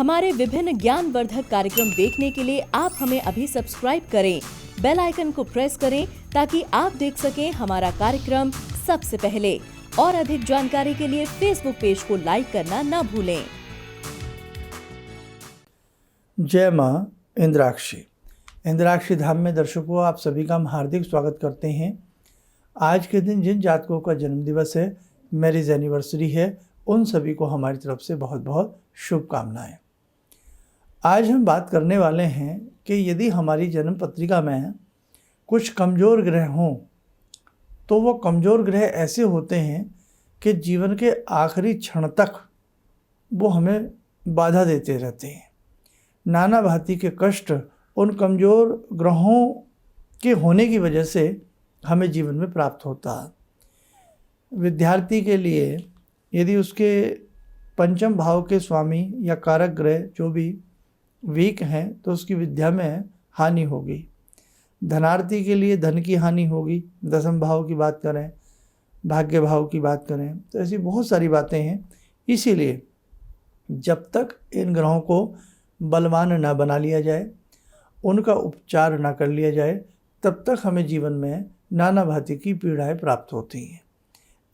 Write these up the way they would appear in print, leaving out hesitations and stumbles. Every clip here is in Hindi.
हमारे विभिन्न ज्ञानवर्धक कार्यक्रम देखने के लिए आप हमें अभी सब्सक्राइब करें, बेल आइकन को प्रेस करें ताकि आप देख सकें हमारा कार्यक्रम सबसे पहले। और अधिक जानकारी के लिए फेसबुक पेज को लाइक करना न भूलें। जय माँ इंद्राक्षी धाम में दर्शकों, आप सभी का हम हार्दिक स्वागत करते हैं। आज के दिन जिन जातकों का जन्म दिवस है, मैरिज एनिवर्सरी है, उन सभी को हमारी तरफ से बहुत बहुत शुभकामनाएं। आज हम बात करने वाले हैं कि यदि हमारी जन्म पत्रिका में कुछ कमज़ोर ग्रह हों तो वो कमज़ोर ग्रह ऐसे होते हैं कि जीवन के आखिरी क्षण तक वो हमें बाधा देते रहते हैं। नाना भांति के कष्ट उन कमज़ोर ग्रहों के होने की वजह से हमें जीवन में प्राप्त होता है। विद्यार्थी के लिए यदि उसके पंचम भाव के स्वामी या कारक ग्रह जो भी वीक हैं तो उसकी विद्या में हानि होगी। धनार्थी के लिए धन की हानि होगी। दसम भाव की बात करें, भाग्य भाव की बात करें, तो ऐसी बहुत सारी बातें हैं। इसीलिए जब तक इन ग्रहों को बलवान ना बना लिया जाए, उनका उपचार ना कर लिया जाए, तब तक हमें जीवन में नाना भांति की पीड़ाएं प्राप्त होती हैं।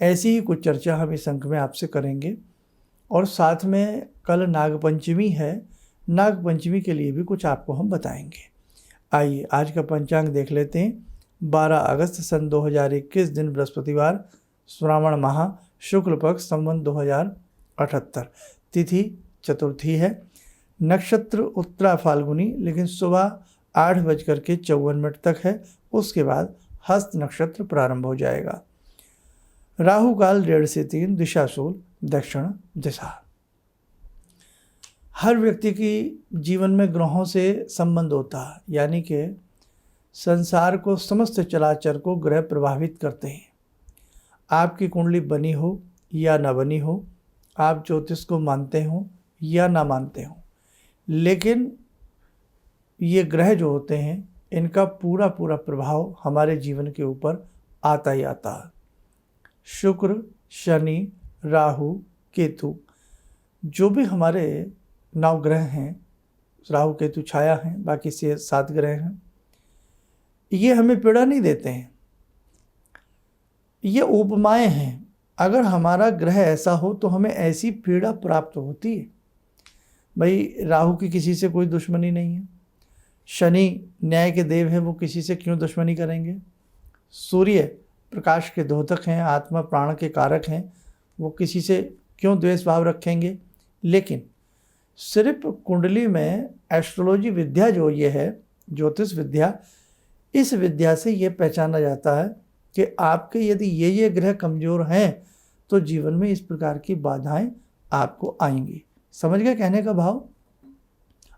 ऐसी ही कुछ चर्चा हम इस अंक में आपसे करेंगे। और साथ में कल नागपंचमी है, नागपंचमी के लिए भी कुछ आपको हम बताएंगे। आइए आज का पंचांग देख लेते हैं। 12 अगस्त सन 2021 दिन बृहस्पतिवार, श्रावण माह, शुक्ल पक्ष, संवत 2078, तिथि चतुर्थी है, नक्षत्र उत्तरा फाल्गुनी, लेकिन सुबह 8:54 तक है। उसके बाद हस्त नक्षत्र प्रारंभ हो जाएगा। राहु काल 1:30 से 3, दिशाशूल दक्षिण दिशा। हर व्यक्ति की जीवन में ग्रहों से संबंध होता है, यानी कि संसार को, समस्त चराचर को ग्रह प्रभावित करते हैं। आपकी कुंडली बनी हो या ना बनी हो, आप ज्योतिष को मानते हो या ना मानते हो, लेकिन ये ग्रह जो होते हैं इनका पूरा प्रभाव हमारे जीवन के ऊपर आता ही आता है। शुक्र, शनि, राहु, केतु, जो भी हमारे 9 ग्रह हैं, राहु केतु छाया हैं, बाकी से 7 ग्रह हैं, ये हमें पीड़ा नहीं देते हैं। ये उपमाएं हैं। अगर हमारा ग्रह ऐसा हो तो हमें ऐसी पीड़ा प्राप्त होती है। भाई, राहु की किसी से कोई दुश्मनी नहीं है। शनि न्याय के देव है, वो किसी से क्यों दुश्मनी करेंगे। सूर्य प्रकाश के द्योतक हैं, आत्मा प्राण के कारक हैं, वो किसी से क्यों द्वेष भाव रखेंगे। लेकिन सिर्फ कुंडली में एस्ट्रोलॉजी विद्या जो ये है, ज्योतिष विद्या, इस विद्या से ये पहचाना जाता है कि आपके यदि ये ग्रह कमज़ोर हैं तो जीवन में इस प्रकार की बाधाएं आपको आएंगी। समझ गए कहने का भाव।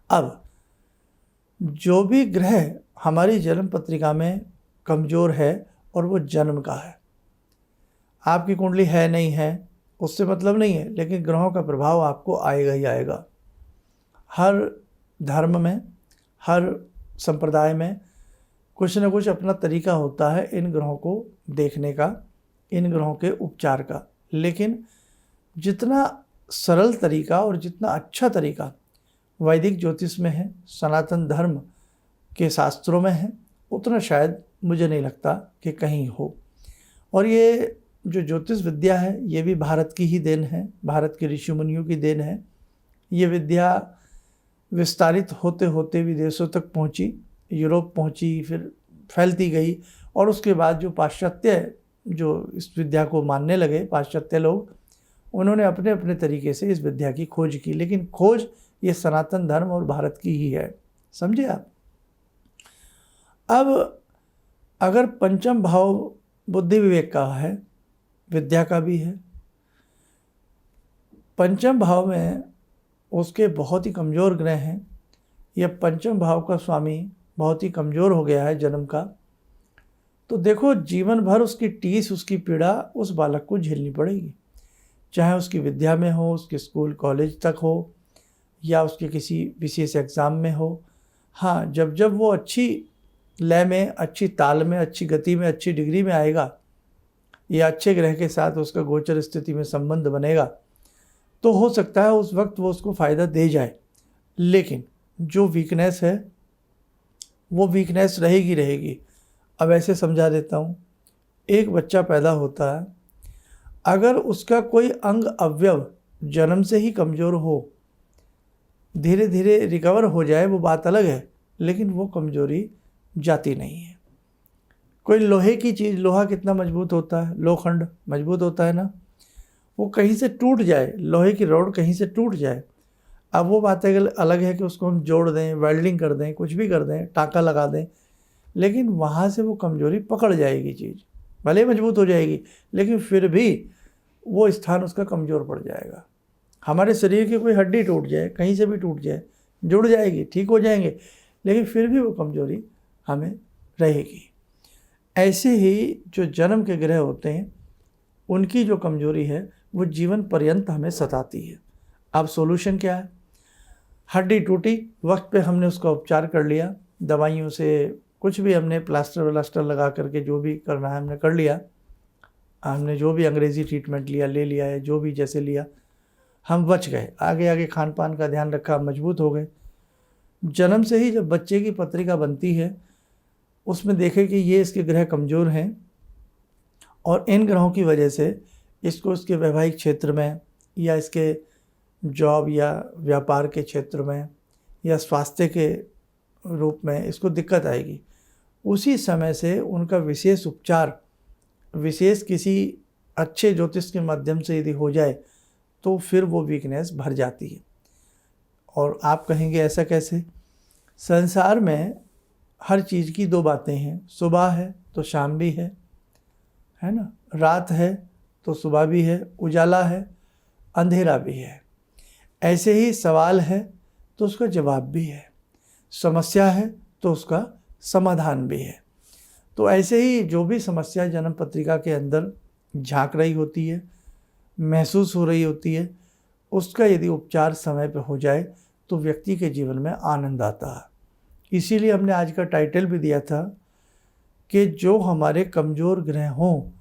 अब जो भी ग्रह हमारी जन्म पत्रिका में कमज़ोर है और वो जन्म का है, आपकी कुंडली है नहीं है उससे मतलब नहीं है, लेकिन ग्रहों का प्रभाव आपको आएगा ही आएगा। हर धर्म में, हर संप्रदाय में कुछ न कुछ अपना तरीका होता है इन ग्रहों को देखने का, इन ग्रहों के उपचार का। लेकिन जितना सरल तरीका और जितना अच्छा तरीका वैदिक ज्योतिष में है, सनातन धर्म के शास्त्रों में है, उतना शायद मुझे नहीं लगता कि कहीं हो। और ये जो ज्योतिष विद्या है ये भी भारत की ही देन है, भारत के ऋषि मुनियों की देन है। ये विद्या विस्तारित होते होते विदेशों तक पहुंची, यूरोप पहुंची, फिर फैलती गई। और उसके बाद जो पाश्चात्य जो इस विद्या को मानने लगे, पाश्चात्य लोग, उन्होंने अपने अपने तरीके से इस विद्या की खोज की। लेकिन खोज ये सनातन धर्म और भारत की ही है, समझे आप। अब अगर पंचम भाव बुद्धि विवेक का है, विद्या का भी है, पंचम भाव में उसके बहुत ही कमज़ोर ग्रह हैं, या पंचम भाव का स्वामी बहुत ही कमज़ोर हो गया है जन्म का, तो देखो जीवन भर उसकी टीस, उसकी पीड़ा उस बालक को झेलनी पड़ेगी। चाहे उसकी विद्या में हो, उसके स्कूल कॉलेज तक हो, या उसके किसी विशेष एग्ज़ाम में हो। हाँ, जब वो अच्छी लय में, अच्छी ताल में, अच्छी गति में, अच्छी डिग्री में आएगा, या अच्छे ग्रह के साथ उसका गोचर स्थिति में संबंध बनेगा, तो हो सकता है उस वक्त वो उसको फ़ायदा दे जाए। लेकिन जो वीकनेस है वो वीकनेस रहेगी रहेगी। अब ऐसे समझा देता हूँ, एक बच्चा पैदा होता है, अगर उसका कोई अंग अवयव जन्म से ही कमज़ोर हो, धीरे धीरे रिकवर हो जाए वो बात अलग है, लेकिन वो कमज़ोरी जाती नहीं है। कोई लोहे की चीज़, लोहा कितना मजबूत होता है, लोखंड मजबूत होता है ना, वो कहीं से टूट जाए, लोहे की रॉड कहीं से टूट जाए, अब वो बात अलग है कि उसको हम जोड़ दें, वेल्डिंग कर दें, कुछ भी कर दें, टाँका लगा दें, लेकिन वहाँ से वो कमज़ोरी पकड़ जाएगी चीज़, भले मजबूत हो जाएगी लेकिन फिर भी वो स्थान उसका कमज़ोर पड़ जाएगा। हमारे शरीर की कोई हड्डी टूट जाए, कहीं से भी टूट जाए, जुड़ जाएगी, ठीक हो जाएंगे, लेकिन फिर भी वो कमज़ोरी हमें रहेगी। ऐसे ही जो जन्म के ग्रह होते हैं उनकी जो कमज़ोरी है वो जीवन पर्यंत हमें सताती है। अब सॉल्यूशन क्या है? हड्डी टूटी, वक्त पे हमने उसका उपचार कर लिया, दवाइयों से कुछ भी हमने प्लास्टर व्लास्टर लगा करके जो भी करना है हमने कर लिया, हमने जो भी अंग्रेज़ी ट्रीटमेंट ले लिया है, जो भी जैसे लिया, हम बच गए, आगे आगे खान पान का ध्यान रखा, मजबूत हो गए। जन्म से ही जब बच्चे की पत्रिका बनती है उसमें देखें कि ये इसके ग्रह कमज़ोर हैं और इन ग्रहों की वजह से इसको इसके वैवाहिक क्षेत्र में या इसके जॉब या व्यापार के क्षेत्र में या स्वास्थ्य के रूप में इसको दिक्कत आएगी। उसी समय से उनका विशेष उपचार, विशेष किसी अच्छे ज्योतिष के माध्यम से यदि हो जाए तो फिर वो वीकनेस भर जाती है। और आप कहेंगे ऐसा कैसे? संसार में हर चीज़ की दो बातें हैं, सुबह है तो शाम भी है ना, रात है तो सुबह भी है, उजाला है अंधेरा भी है। ऐसे ही सवाल है तो उसका जवाब भी है, समस्या है तो उसका समाधान भी है। तो ऐसे ही जो भी समस्या जन्म पत्रिका के अंदर झांक रही होती है, महसूस हो रही होती है, उसका यदि उपचार समय पर हो जाए तो व्यक्ति के जीवन में आनंद आता है। इसीलिए हमने आज का टाइटल भी दिया था कि जो हमारे कमज़ोर ग्रह हों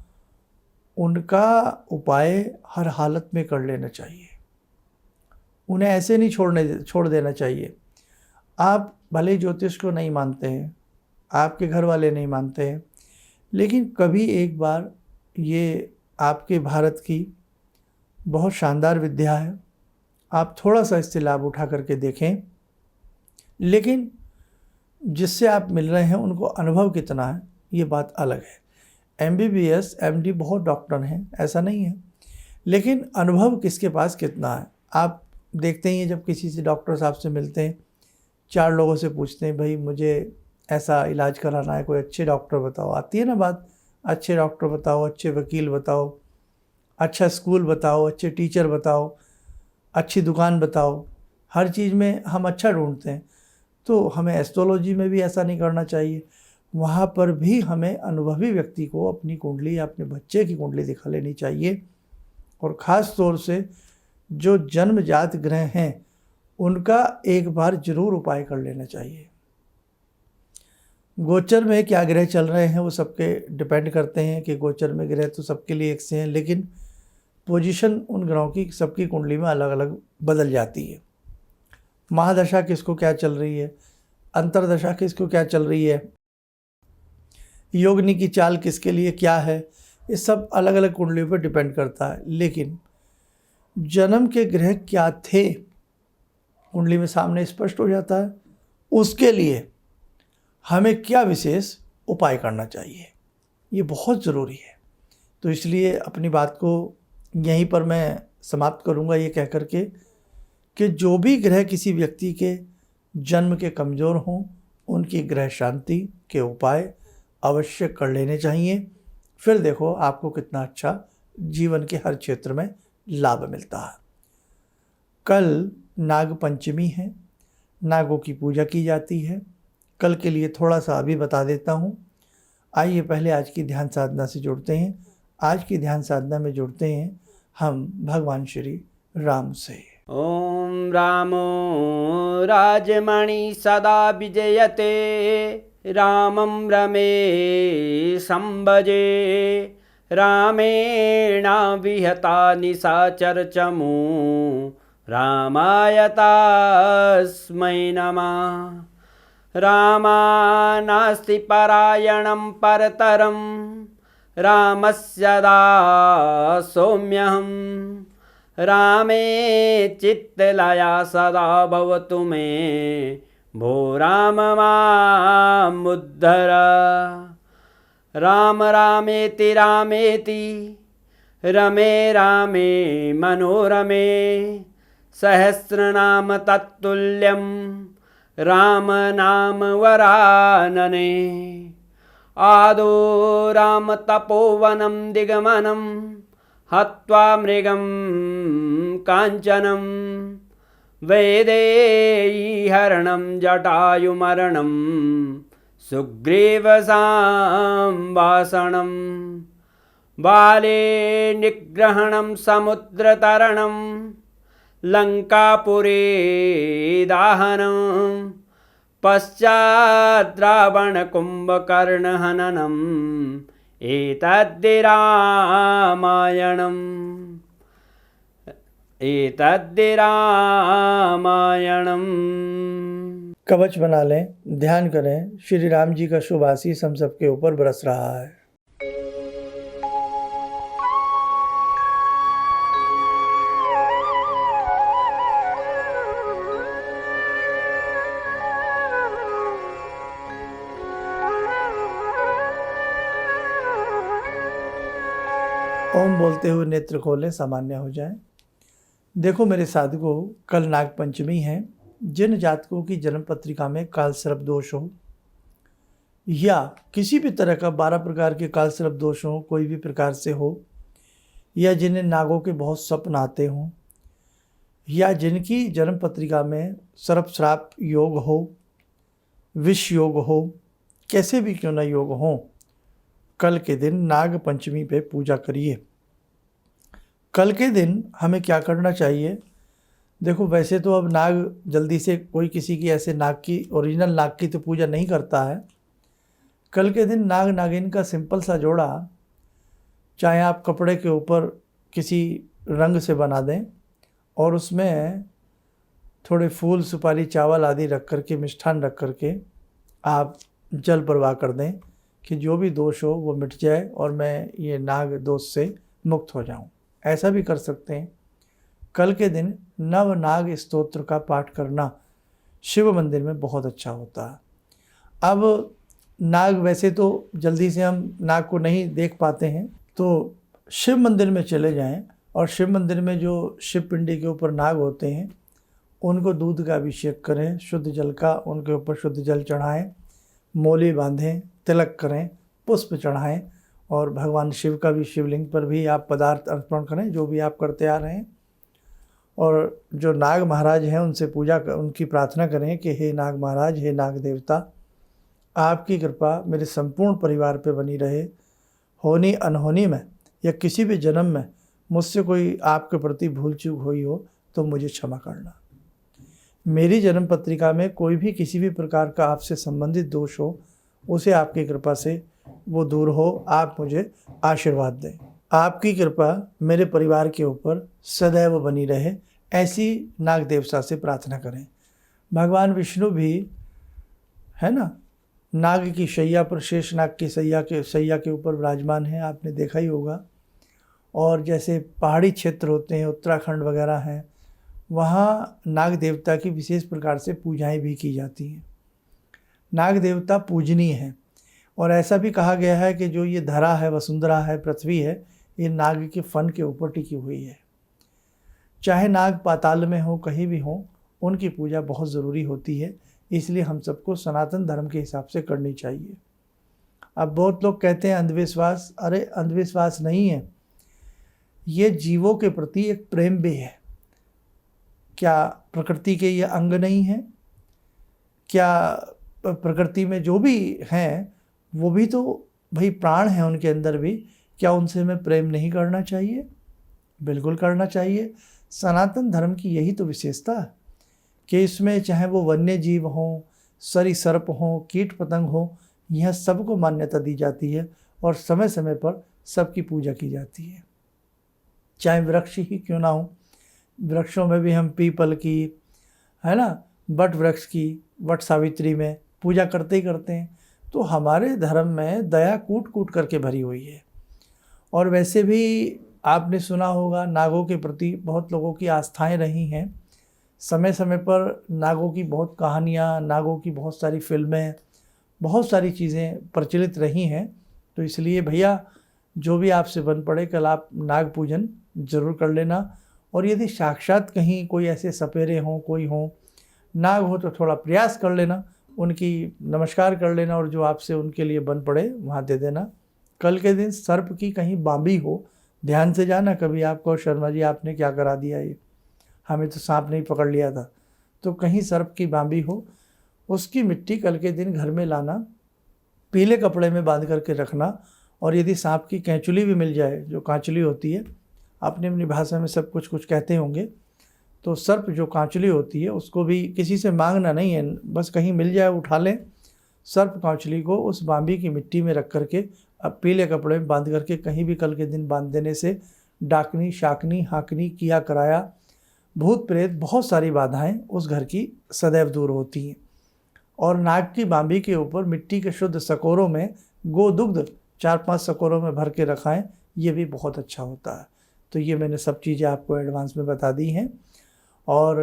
उनका उपाय हर हालत में कर लेना चाहिए, उन्हें ऐसे नहीं छोड़ देना चाहिए। आप भले ज्योतिष को नहीं मानते हैं, आपके घर वाले नहीं मानते हैं, लेकिन कभी एक बार ये आपके भारत की बहुत शानदार विद्या है, आप थोड़ा सा इससे लाभ उठा करके देखें। लेकिन जिससे आप मिल रहे हैं उनको अनुभव कितना है ये बात अलग है। MBBS MD बहुत डॉक्टर हैं, ऐसा नहीं है, लेकिन अनुभव किसके पास कितना है आप देखते ही हैं। जब किसी से डॉक्टर साहब से मिलते हैं, 4 लोगों से पूछते हैं भाई मुझे ऐसा इलाज कराना है, कोई अच्छे डॉक्टर बताओ, आती है ना बात, अच्छे डॉक्टर बताओ, अच्छे वकील बताओ, अच्छा स्कूल बताओ, अच्छे टीचर बताओ, अच्छी दुकान बताओ। हर चीज़ में हम अच्छा ढूंढते हैं। तो हमें एस्ट्रोलॉजी में भी ऐसा नहीं करना चाहिए, वहाँ पर भी हमें अनुभवी व्यक्ति को अपनी कुंडली या अपने बच्चे की कुंडली दिखा लेनी चाहिए। और ख़ास तौर से जो जन्मजात ग्रह हैं उनका एक बार जरूर उपाय कर लेना चाहिए। गोचर में क्या ग्रह चल रहे हैं वो सबके डिपेंड करते हैं कि गोचर में ग्रह तो सबके लिए एक से हैं, लेकिन पोजीशन उन ग्रहों की सबकी कुंडली में अलग अलग बदल जाती है। महादशा किसको क्या चल रही है, अंतरदशा किसको क्या चल रही है, योगिनी की चाल किसके लिए क्या है, ये सब अलग अलग कुंडलियों पर डिपेंड करता है। लेकिन जन्म के ग्रह क्या थे कुंडली में सामने स्पष्ट हो जाता है, उसके लिए हमें क्या विशेष उपाय करना चाहिए, ये बहुत ज़रूरी है। तो इसलिए अपनी बात को यहीं पर मैं समाप्त करूंगा ये कह करके कि जो भी ग्रह किसी व्यक्ति के जन्म के कमज़ोर हों उनकी ग्रह शांति के उपाय अवश्य कर लेने चाहिए। फिर देखो आपको कितना अच्छा जीवन के हर क्षेत्र में लाभ मिलता है। कल नाग पंचमी है, नागों की पूजा की जाती है। कल के लिए थोड़ा सा अभी बता देता हूँ। आइए पहले आज की ध्यान साधना से जुड़ते हैं। आज की ध्यान साधना में जुड़ते हैं हम भगवान श्री राम से। ओम रामो राजमणि सदा विजयते, रामं रमे संभजे, रामेण विहता निशाचर चमू, रामाय तस्मै नमः। रामानास्ति परायणं परतरं रामस्य दासोऽम्यहम्। रामे चित्तलया सदा भवतु मे भो राम मामुद्धर। राम रामेति रामेति रमे रामे मनोरमे। सहस्रनाम तत्तुल्यं राम नाम वरानने। आदो राम तपोवनं दिगमनं हत्वा मृगं काञ्चनं। वैदेहीहरणं जटायुमरणं सुग्रीवसंवासनं। बाले निग्रहणं समुद्रतरणं लङ्कापुरे दाहनं। पश्चात् रावणकुम्भकर्णहननम् एतद्धि रामायणम्। कवच बना लें, ध्यान करें, श्री राम जी का शुभ आशीष हम सबके ऊपर बरस रहा है। ओम बोलते हुए नेत्र खोलें, सामान्य हो जाएं। देखो मेरे साधकों, कल नाग पंचमी है। जिन जातकों की जन्म पत्रिका में कालसर्प दोष हो या किसी भी तरह का 12 प्रकार के कालसर्प दोष हो, कोई भी प्रकार से हो, या जिन्हें नागों के बहुत स्वप्न आते हों, या जिनकी जन्म पत्रिका में सर्प श्राप योग हो, विष योग हो, कैसे भी क्यों न योग हो, कल के दिन नाग पंचमी पे पूजा करिए। कल के दिन हमें क्या करना चाहिए? देखो वैसे तो अब नाग जल्दी से कोई किसी की ऐसे नाग की, ओरिजिनल नाग की तो पूजा नहीं करता है। कल के दिन नाग नागिन का सिंपल सा जोड़ा, चाहे आप कपड़े के ऊपर किसी रंग से बना दें और उसमें थोड़े फूल, सुपारी, चावल आदि रख करके, मिष्ठान रख करके आप जल प्रवाह कर दें कि जो भी दोष हो वो मिट जाए और मैं ये नाग दोष से मुक्त हो जाऊं। ऐसा भी कर सकते हैं। कल के दिन नव नाग स्तोत्र का पाठ करना शिव मंदिर में बहुत अच्छा होता है। अब नाग वैसे तो जल्दी से हम नाग को नहीं देख पाते हैं, तो शिव मंदिर में चले जाएं और शिव मंदिर में जो शिव पिंडी के ऊपर नाग होते हैं उनको दूध का अभिषेक करें, शुद्ध जल का, उनके ऊपर शुद्ध जल चढ़ाएं, मोली बांधें, तिलक करें, पुष्प चढ़ाएं और भगवान शिव का भी, शिवलिंग पर भी आप पदार्थ अर्पण करें, जो भी आप करते आ रहे हैं। और जो नाग महाराज हैं उनसे उनकी प्रार्थना करें कि हे नाग महाराज, हे नाग देवता, आपकी कृपा मेरे संपूर्ण परिवार पे बनी रहे। होनी अनहोनी में या किसी भी जन्म में मुझसे कोई आपके प्रति भूल चूक हुई हो तो मुझे क्षमा करना। मेरी जन्म पत्रिका में कोई भी किसी भी प्रकार का आपसे संबंधित दोष हो, उसे आपकी कृपा से वो दूर हो। आप मुझे आशीर्वाद दें। आपकी कृपा मेरे परिवार के ऊपर सदैव बनी रहे, ऐसी नाग देवता से प्रार्थना करें। भगवान विष्णु भी है ना, नाग की शैया पर, शेष नाग की शैया के ऊपर विराजमान है, आपने देखा ही होगा। और जैसे पहाड़ी क्षेत्र होते हैं, उत्तराखंड वगैरह हैं, वहाँ नाग देवता की विशेष प्रकार से पूजाएं भी की जाती हैं। नाग देवता पूजनीय हैं और ऐसा भी कहा गया है कि जो ये धरा है, वसुंधरा है, पृथ्वी है, ये नाग के फन के ऊपर टिकी हुई है। चाहे नाग पाताल में हो, कहीं भी हो, उनकी पूजा बहुत ज़रूरी होती है। इसलिए हम सबको सनातन धर्म के हिसाब से करनी चाहिए। अब बहुत लोग कहते हैं अंधविश्वास। अरे अंधविश्वास नहीं है, ये जीवों के प्रति एक प्रेम भी है। क्या प्रकृति के ये अंग नहीं है? क्या प्रकृति में जो भी हैं वो भी तो भाई प्राण हैं उनके अंदर भी, क्या उनसे हमें प्रेम नहीं करना चाहिए? बिल्कुल करना चाहिए। सनातन धर्म की यही तो विशेषता है कि इसमें चाहे वो वन्य जीव हों, सरीसर्प हों, कीट पतंग हों, यह सबको मान्यता दी जाती है और समय समय पर सबकी पूजा की जाती है। चाहे वृक्ष ही क्यों ना हो, वृक्षों में भी हम पीपल की, है ना, वट वृक्ष की, वट सावित्री में पूजा करते ही करते हैं। तो हमारे धर्म में दया कूट कूट करके भरी हुई है। और वैसे भी आपने सुना होगा नागों के प्रति बहुत लोगों की आस्थाएं रही हैं। समय समय पर नागों की बहुत कहानियाँ, नागों की बहुत सारी फिल्में, बहुत सारी चीज़ें प्रचलित रही हैं। तो इसलिए भैया जो भी आपसे बन पड़े कल आप नाग पूजन जरूर कर लेना। और यदि साक्षात कहीं कोई ऐसे सपेरे हों, कोई हों, नाग हो, तो थोड़ा प्रयास कर लेना, उनकी नमस्कार कर लेना और जो आपसे उनके लिए बन पड़े वहाँ दे देना। कल के दिन सर्प की कहीं बांबी हो, ध्यान से जाना, कभी आपको शर्मा जी आपने क्या करा दिया, ये हमें तो सांप नहीं पकड़ लिया था। तो कहीं सर्प की बांबी हो, उसकी मिट्टी कल के दिन घर में लाना, पीले कपड़े में बांध करके रखना। और यदि सांप की कैंचुली भी मिल जाए, जो कांचुली होती है, अपनी अपनी भाषा में सब कुछ कुछ कहते होंगे, तो सर्प जो कांचुली होती है उसको भी किसी से मांगना नहीं है, बस कहीं मिल जाए उठा लें। सर्प कांचुली को उस बांबी की मिट्टी में रख करके अब पीले कपड़े में बांध करके कहीं भी कल के दिन बांध देने से डाकनी, शाकनी, हाकनी, किया कराया, भूत प्रेत, बहुत सारी बाधाएं उस घर की सदैव दूर होती हैं। और नाग की बांबी के ऊपर मिट्टी के शुद्ध सकोरों में गोदुग्ध 4-5 सकोरों में भर के रखाएं, ये भी बहुत अच्छा होता है। तो ये मैंने सब चीज़ें आपको एडवांस में बता दी हैं। और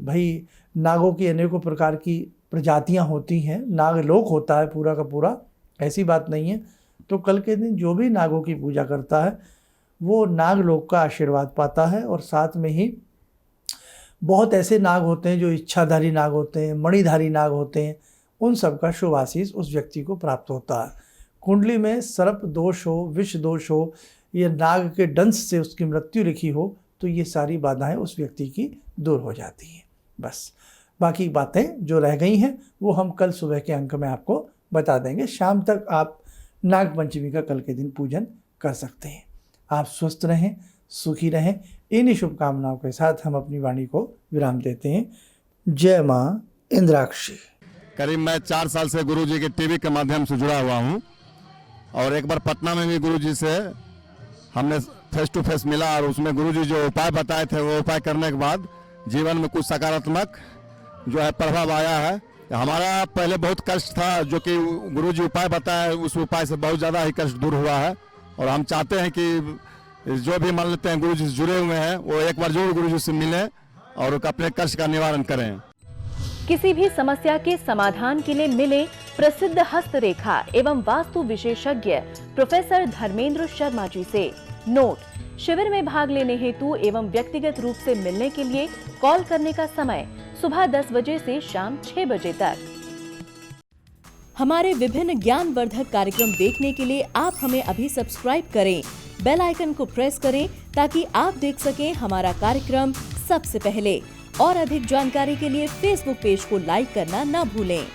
भाई नागों की अनेकों प्रकार की प्रजातियां होती हैं, नागलोक होता है पूरा का पूरा, ऐसी बात नहीं है। तो कल के दिन जो भी नागों की पूजा करता है वो नागलोक का आशीर्वाद पाता है। और साथ में ही बहुत ऐसे नाग होते हैं जो इच्छाधारी नाग होते हैं, मणिधारी नाग होते हैं, उन सब का शुभ आशीष उस व्यक्ति को प्राप्त होता है। कुंडली में सर्प दोष हो, विष दोष हो, या नाग के डंस से उसकी मृत्यु लिखी हो, तो ये सारी बाधाएं उस व्यक्ति की दूर हो जाती हैं। बस बाकी बातें जो रह गई हैं वो हम कल सुबह के अंक में आपको बता देंगे। शाम तक आप नाग पंचमी का कल के दिन पूजन कर सकते हैं। आप स्वस्थ रहें, सुखी रहें, इन्हीं शुभकामनाओं के साथ हम अपनी वाणी को विराम देते हैं। जय माँ इंद्राक्षी। करीब मैं 4 साल से गुरुजी के टीवी के माध्यम से जुड़ा हुआ हूँ और एक बार पटना में भी गुरुजी से हमने फेस टू फेस मिला और उसमें गुरुजी जो उपाय बताए थे वो उपाय करने के बाद जीवन में कुछ सकारात्मक जो है प्रभाव आया है। हमारा पहले बहुत कष्ट था, जो कि गुरुजी उपाय बताए उस उपाय से बहुत ज़्यादा ही कष्ट दूर हुआ है। और हम चाहते हैं कि जो भी मान लेते हैं गुरुजी से जुड़े हुए हैं वो एक बार जरूर गुरुजी से मिलें और अपने कष्ट का निवारण करें। किसी भी समस्या के समाधान के लिए मिले प्रसिद्ध हस्तरेखा एवं वास्तु विशेषज्ञ प्रोफेसर धर्मेंद्र शर्मा जी से। नोट: शिविर में भाग लेने हेतु एवं व्यक्तिगत रूप से मिलने के लिए कॉल करने का समय सुबह 10 बजे से शाम 6 बजे तक। हमारे विभिन्न ज्ञानवर्धक कार्यक्रम देखने के लिए आप हमें अभी सब्सक्राइब करें, बेल आइकन को प्रेस करें ताकि आप देख सकें हमारा कार्यक्रम सबसे पहले। और अधिक जानकारी के लिए फेसबुक पेज को लाइक करना न भूलें।